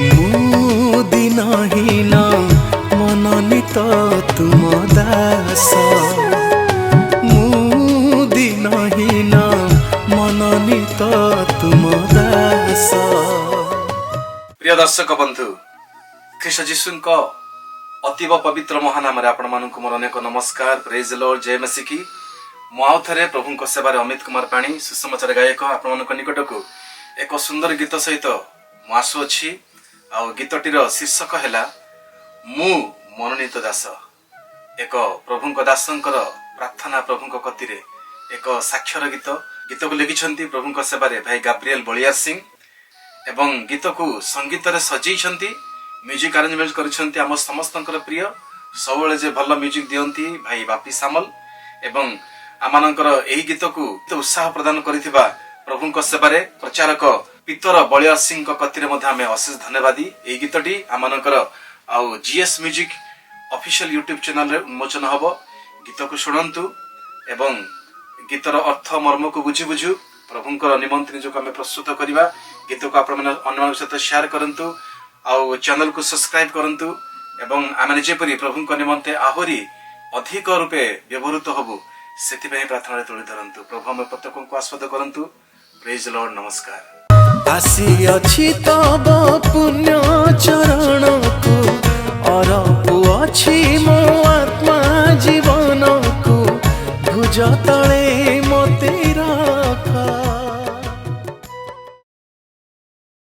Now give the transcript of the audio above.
ମୁଁ ଦିନହୀନ ମନୋନୀତ ତୁମ ଦାସ, ମୁଁ ଦିନହୀନ ମନୋନୀତ ତୁମ ଦାସ। प्रिय दर्शक बंधु, ख्रीष्ट जीशुଙ୍କ अतीव पवित्र महानाम आपण मानक मोर अनेक नमस्कार। प्रेज लॉर्ड, जय मसीह की। मु आउ थे प्रभु सेवार अमित कुमार पाणी, सुसमाचार गायक आपण निकट को एक सुंदर गीत सहित मु आसुअछि। आ गीतटीर शीर्षक है मु मनोनीत दास। एक प्रभु दासंकर प्रार्थना प्रभु कतिरे एक साक्षर गीत। गीत को लिखिछंती प्रभु सेवारे भाई गाब्रिएल बलिया सिंह एवं गीत को संगीत रे सजेइछंती, म्यूजिक अरेंजमेंट करिछंती आम समस्तंकर प्रिय सबले जे भल म्यूजिक दियंती भाई बापी सामल एवं आमानंकर एही गीत को उत्साह प्रदान करिथिबा प्रभुଙ୍କ सेवारे प्रचारक पितर बलिया सिंह कतिरे मध्ये आमे अशेष धन्यवादी। एही गीतटी आमानंकर आउ GS music official YouTube channel रे उन्मोचन हबो। गीत को सुनंतु एवं गीतर अर्थ मर्म को बुझी बुझु प्रभुଙ୍କର निमंत्रण जो आमे प्रस्तुत करिबा। गीत को आपण माने अन्य सहित शेयर करंतु, आउ चैनल को सब्सक्राइब करंतु एवं आमे जेपरि प्रभुଙ୍କ निमंते आहुरी अधिक रूपे व्यवहृत हबु सेति पय प्रार्थना रे तोଳି धरंतु। प्रभु हम प्रत्येक को आस्वाद करंतु। प्रेज लॉर्ड, नमस्कार। आसी अछि तब पुण्य चरण को अरपु अछि मो आत्मा जीवन को भुज तले